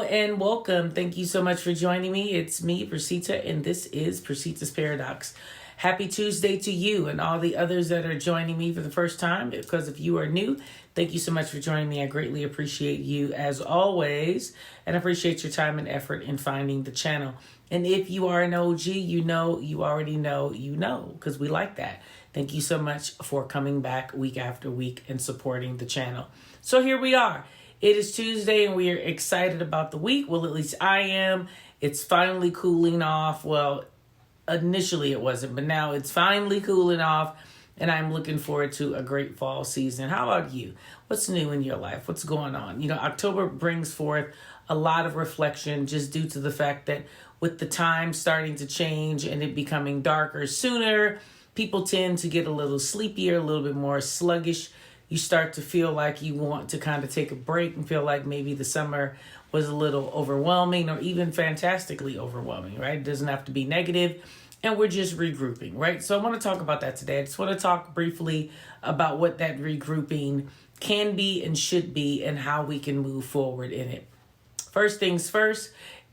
and welcome. Thank you so much for joining me. It's me, Percita, and this is Percita's Paradox. Happy Tuesday to you and all the others that are joining me for the first time. Because if you are new, thank you so much for joining me. I greatly appreciate you as always, and appreciate your time and effort in finding the channel. And if you are an OG, you already know, because we like that. Thank you so much for coming back week after week and supporting the channel. So here we are. It is Tuesday and we are excited about the week. Well, at least I am. It's finally cooling off. Well, initially it wasn't, but now it's finally cooling off and I'm looking forward to a great fall season. How about you? What's new in your life? What's going on? October brings forth a lot of reflection just due to the fact that with the time starting to change and it becoming darker sooner, people tend to get a little sleepier, a little bit more sluggish. You start to feel like you want to kind of take a break and feel like maybe the summer was a little overwhelming or even fantastically overwhelming, right? It doesn't have to be negative, and we're just regrouping, right? So I want to talk about that today. I just want to talk briefly about what that regrouping can be and should be and how we can move forward in it. First things first,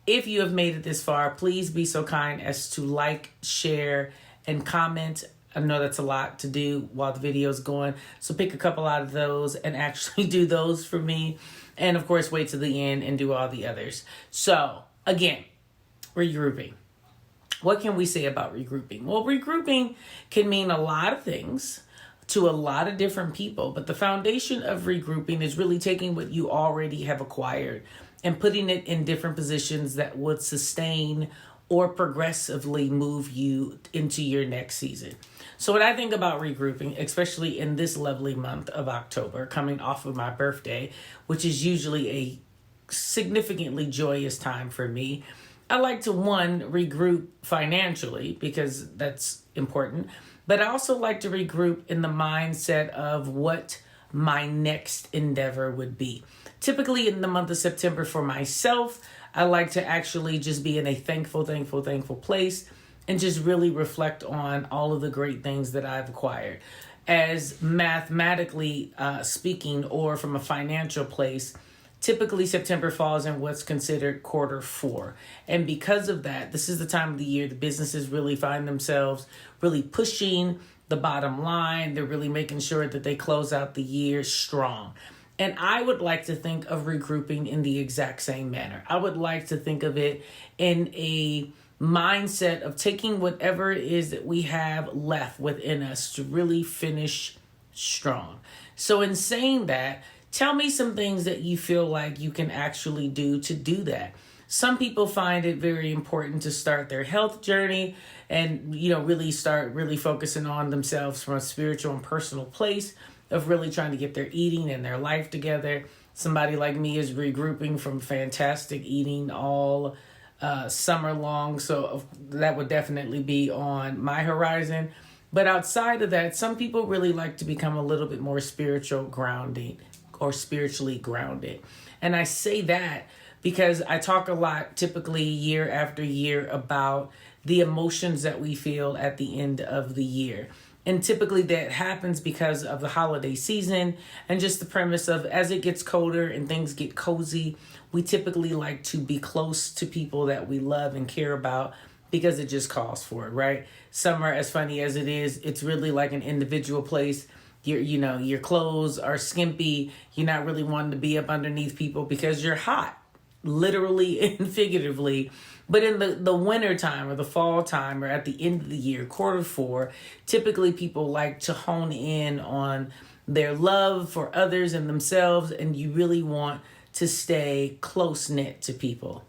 if you have made it this far, please be so kind as to like, share, and comment. I know that's a lot to do while the video is going. So pick a couple out of those and actually do those for me. And of course, wait to the end and do all the others. So again, regrouping. What can we say about regrouping? Well, regrouping can mean a lot of things to a lot of different people. But the foundation of regrouping is really taking what you already have acquired and putting it in different positions that would sustain or progressively move you into your next season. So when I think about regrouping, especially in this lovely month of October, coming off of my birthday, which is usually a significantly joyous time for me, I like to, one, regroup financially because that's important, but I also like to regroup in the mindset of what my next endeavor would be. Typically in the month of September for myself, I like to actually just be in a thankful place and just really reflect on all of the great things that I've acquired. As mathematically speaking, or from a financial place, typically September falls in what's considered quarter four. And because of that, this is the time of the year the businesses really find themselves really pushing the bottom line. They're really making sure that they close out the year strong. And I would like to think of regrouping in the exact same manner. I would like to think of it in a mindset of taking whatever it is that we have left within us to really finish strong. So in saying that, tell me some things that you feel like you can actually do to do that. Some people find it very important to start their health journey and, really start really focusing on themselves from a spiritual and personal place of really trying to get their eating and their life together. Somebody like me is regrouping from fantastic eating all summer long. So that would definitely be on my horizon. But outside of that, some people really like to become a little bit more spiritually grounded. And I say that because I talk a lot typically year after year about the emotions that we feel at the end of the year. And typically that happens because of the holiday season and just the premise of as it gets colder and things get cozy, we typically like to be close to people that we love and care about because it just calls for it, right? Summer, as funny as it is, it's really like an individual place. Your clothes are skimpy. You're not really wanting to be up underneath people because you're hot, literally and figuratively. But in the winter time or the fall time or at the end of the year, quarter four, typically people like to hone in on their love for others and themselves, and you really want to stay close-knit to people.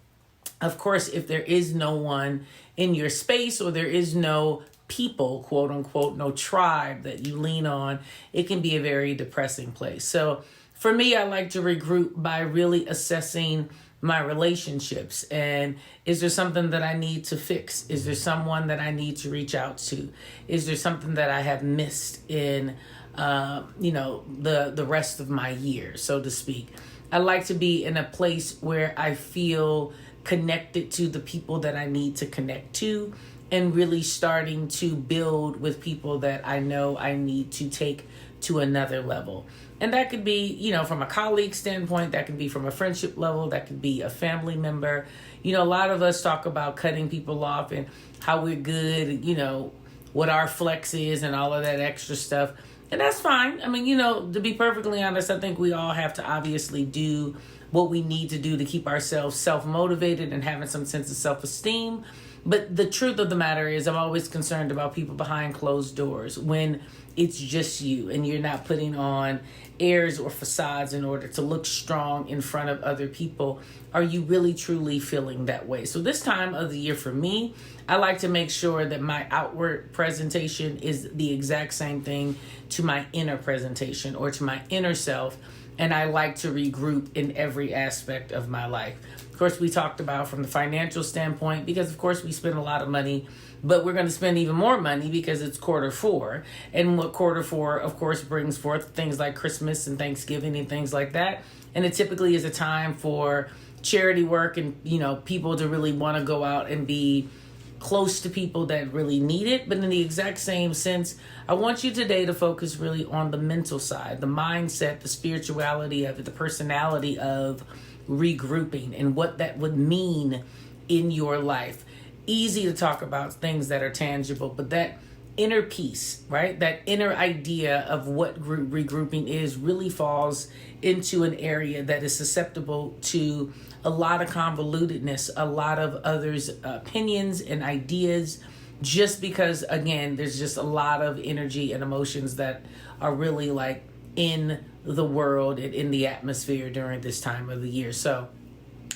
Of course, if there is no one in your space or there is no people, quote unquote, no tribe that you lean on, it can be a very depressing place. So for me, I like to regroup by really assessing my relationships. And is there something that I need to fix? Is there someone that I need to reach out to? Is there something that I have missed in, the rest of my year, so to speak? I like to be in a place where I feel connected to the people that I need to connect to and really starting to build with people that I know I need to take to another level. And that could be, from a colleague standpoint, that could be from a friendship level, that could be a family member. A lot of us talk about cutting people off and how we're good, what our flex is and all of that extra stuff. And that's fine. I mean, to be perfectly honest, I think we all have to obviously do what we need to do to keep ourselves self-motivated and having some sense of self-esteem. But the truth of the matter is I'm always concerned about people behind closed doors when it's just you and you're not putting on airs or facades in order to look strong in front of other people. Are you really truly feeling that way? So this time of the year for me, I like to make sure that my outward presentation is the exact same thing to my inner presentation or to my inner self. And I like to regroup in every aspect of my life. Of course, we talked about from the financial standpoint, because of course we spend a lot of money, but we're going to spend even more money because it's quarter four. And what quarter four, of course, brings forth things like Christmas and Thanksgiving and things like that. And it typically is a time for charity work and, people to really want to go out and be close to people that really need it. But in the exact same sense, I want you today to focus really on the mental side, the mindset, the spirituality of it, the personality of regrouping and what that would mean in your life. Easy to talk about things that are tangible, but that inner peace, right? That inner idea of what regrouping is really falls into an area that is susceptible to a lot of convolutedness, a lot of others' opinions and ideas, just because, again, there's just a lot of energy and emotions that are really like in the world and in the atmosphere during this time of the year. So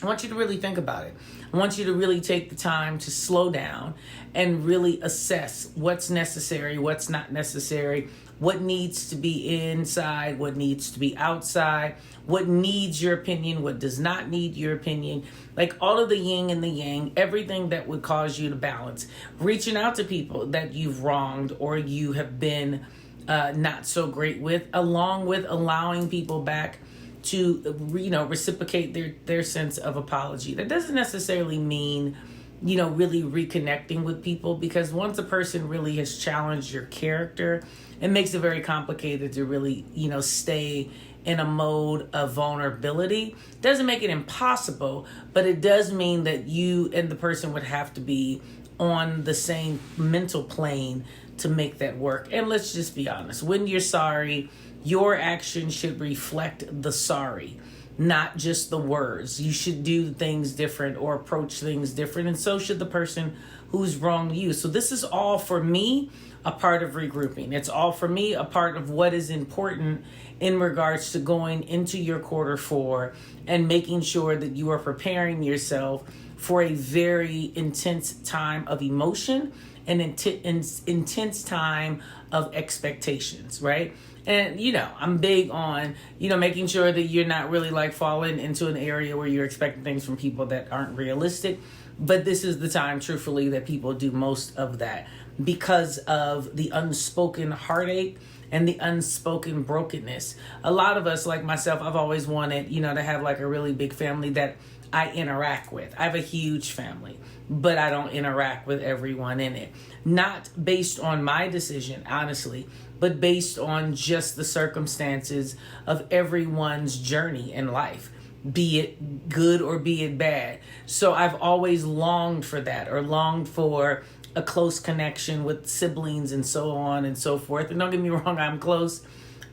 I want you to really think about it. I want you to really take the time to slow down and really assess what's necessary, what's not necessary, what needs to be inside, what needs to be outside, what needs your opinion, what does not need your opinion. Like all of the yin and the yang, everything that would cause you to balance. Reaching out to people that you've wronged or you have been not so great with, along with allowing people back to reciprocate their sense of apology. That doesn't necessarily mean really reconnecting with people, because once a person really has challenged your character, it makes it very complicated to really stay in a mode of vulnerability. Doesn't make it impossible, but it does mean that you and the person would have to be on the same mental plane to make that work. And let's just be honest, when you're sorry, your action should reflect the sorry, not just the words. You should do things different or approach things different, and so should the person who's wronged you. So this is all for me a part of regrouping. It's all for me a part of what is important in regards to going into your quarter four and making sure that you are preparing yourself for a very intense time of emotion and intense time of expectations, right? And, I'm big on, making sure that you're not really like falling into an area where you're expecting things from people that aren't realistic. But this is the time, truthfully, that people do most of that because of the unspoken heartache and the unspoken brokenness. A lot of us, like myself, I've always wanted, to have like a really big family that I interact with. I have a huge family, but I don't interact with everyone in it. Not based on my decision, honestly, but based on just the circumstances of everyone's journey in life, be it good or be it bad. So I've always longed for that, or longed for a close connection with siblings and so on and so forth. And don't get me wrong, I'm close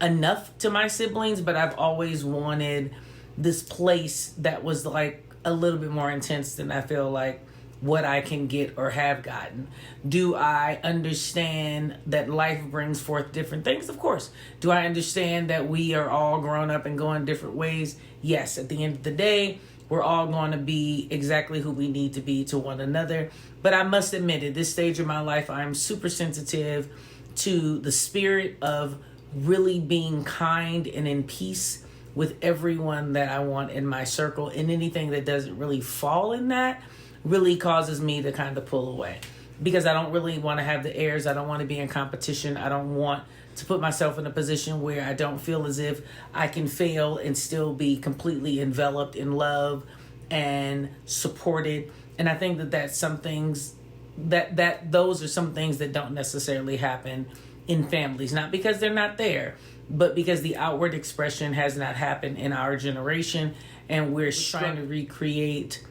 enough to my siblings, but I've always wanted this place that was like a little bit more intense than I feel like what I can get or have gotten. Do I understand that life brings forth different things? Of course. Do I understand that we are all grown up and going different ways? Yes. At the end of the day, we're all going to be exactly who we need to be to one another. But I must admit, at this stage of my life, I'm super sensitive to the spirit of really being kind and in peace with everyone that I want in my circle, and anything that doesn't really fall in that really causes me to kind of pull away, because I don't really want to have the airs. I don't want to be in competition. I don't want to put myself in a position where I don't feel as if I can fail and still be completely enveloped in love and supported. And I think that that's some things that those are some things that don't necessarily happen in families, not because they're not there, but because the outward expression has not happened in our generation, and we're trying to recreate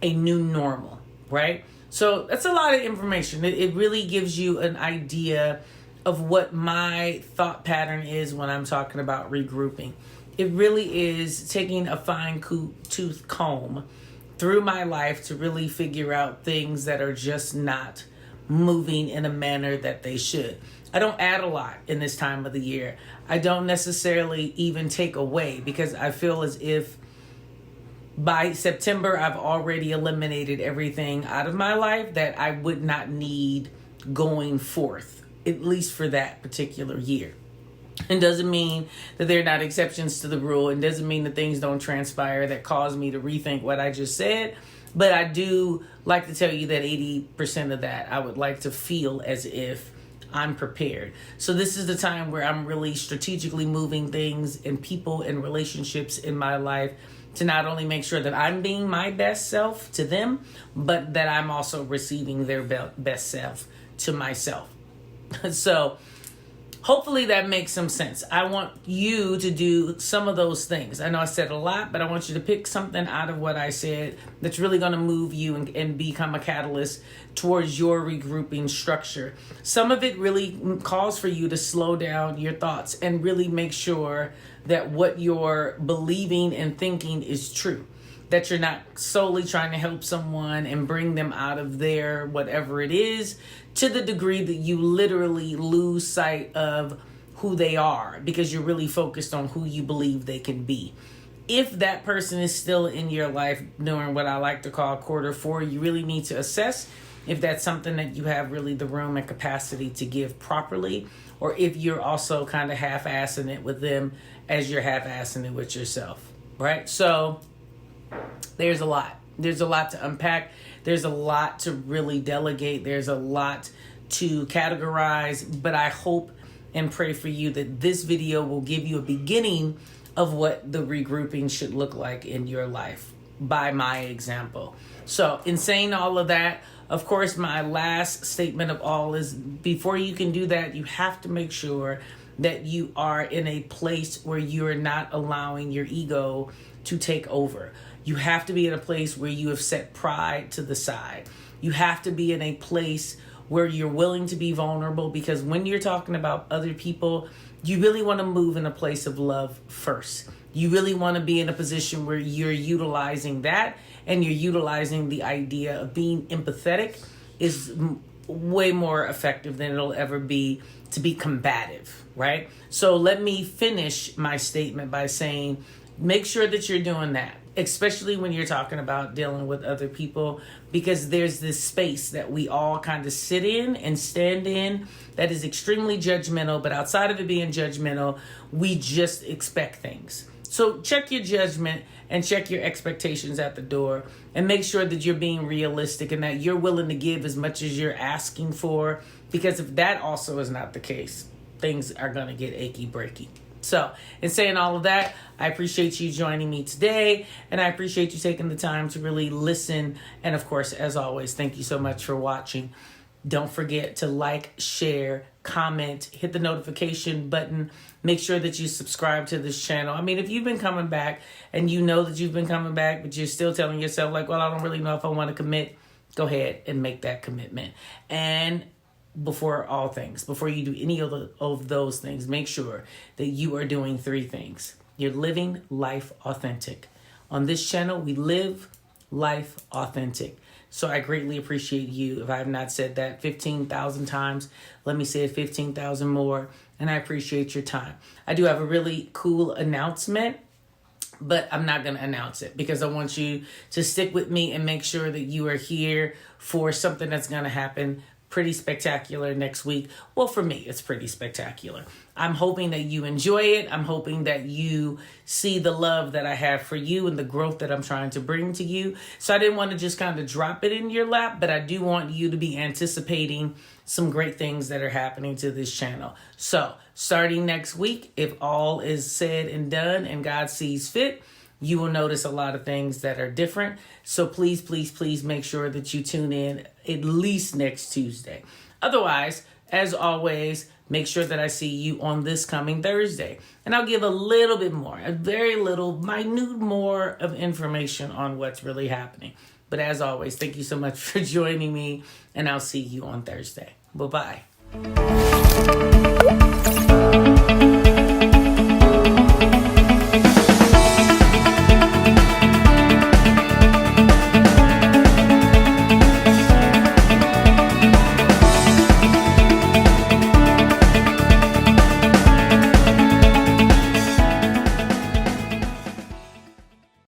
a new normal, right? So that's a lot of information. It really gives you an idea of what my thought pattern is when I'm talking about regrouping. It really is taking a fine-tooth comb through my life to really figure out things that are just not moving in a manner that they should. I don't add a lot in this time of the year. I don't necessarily even take away, because I feel as if by September I've already eliminated everything out of my life that I would not need going forth, at least for that particular year. It doesn't mean that there are not exceptions to the rule. It doesn't mean that things don't transpire that cause me to rethink what I just said. But I do like to tell you that 80% of that, I would like to feel as if I'm prepared. So this is the time where I'm really strategically moving things and people and relationships in my life to not only make sure that I'm being my best self to them, but that I'm also receiving their best self to myself. So hopefully that makes some sense. I want you to do some of those things. I know I said a lot, but I want you to pick something out of what I said that's really going to move you and become a catalyst towards your regrouping structure. Some of it really calls for you to slow down your thoughts and really make sure that what you're believing and thinking is true. That you're not solely trying to help someone and bring them out of their whatever it is, to the degree that you literally lose sight of who they are because you're really focused on who you believe they can be. If that person is still in your life during what I like to call quarter four, you really need to assess if that's something that you have really the room and capacity to give properly, or if you're also kind of half-assing it with them as you're half-assing it with yourself, right? So there's a lot. There's a lot to unpack. There's a lot to really delegate. There's a lot to categorize. But I hope and pray for you that this video will give you a beginning of what the regrouping should look like in your life by my example. So in saying all of that, of course, my last statement of all is before you can do that, you have to make sure that you are in a place where you're not allowing your ego to take over. You have to be in a place where you have set pride to the side. You have to be in a place where you're willing to be vulnerable, because when you're talking about other people, you really want to move in a place of love first. You really want to be in a position where you're utilizing that, and you're utilizing the idea of being empathetic is way more effective than it'll ever be to be combative, right? So let me finish my statement by saying, make sure that you're doing that, especially when you're talking about dealing with other people, because there's this space that we all kind of sit in and stand in that is extremely judgmental. But outside of it being judgmental, we just expect things. So check your judgment and check your expectations at the door, and make sure that you're being realistic and that you're willing to give as much as you're asking for, because if that also is not the case, things are going to get achy breaky. So in saying all of that, I appreciate you joining me today, and I appreciate you taking the time to really listen. And of course, as always, thank you so much for watching. Don't forget to like, share, comment, hit the notification button. Make sure that you subscribe to this channel. I mean, if you've been coming back and you know that you've been coming back, but you're still telling yourself like, well, I don't really know if I want to commit, go ahead and make that commitment. And before all things, before you do any of those things, make sure that you are doing three things. You're living life authentic. On this channel, we live life authentic. So I greatly appreciate you. If I have not said that 15,000 times, let me say it 15,000 more. And I appreciate your time. I do have a really cool announcement, but I'm not going to announce it because I want you to stick with me and make sure that you are here for something that's going to happen pretty spectacular next week. Well, for me, it's pretty spectacular. I'm hoping that you enjoy it. I'm hoping that you see the love that I have for you and the growth that I'm trying to bring to you. So I didn't want to just kind of drop it in your lap, but I do want you to be anticipating some great things that are happening to this channel. So starting next week, if all is said and done and God sees fit, you will notice a lot of things that are different. So please, please, please make sure that you tune in at least next Tuesday. Otherwise, as always, make sure that I see you on this coming Thursday. And I'll give a little bit more, a very little, minute more of information on what's really happening. But as always, thank you so much for joining me, and I'll see you on Thursday. Bye-bye.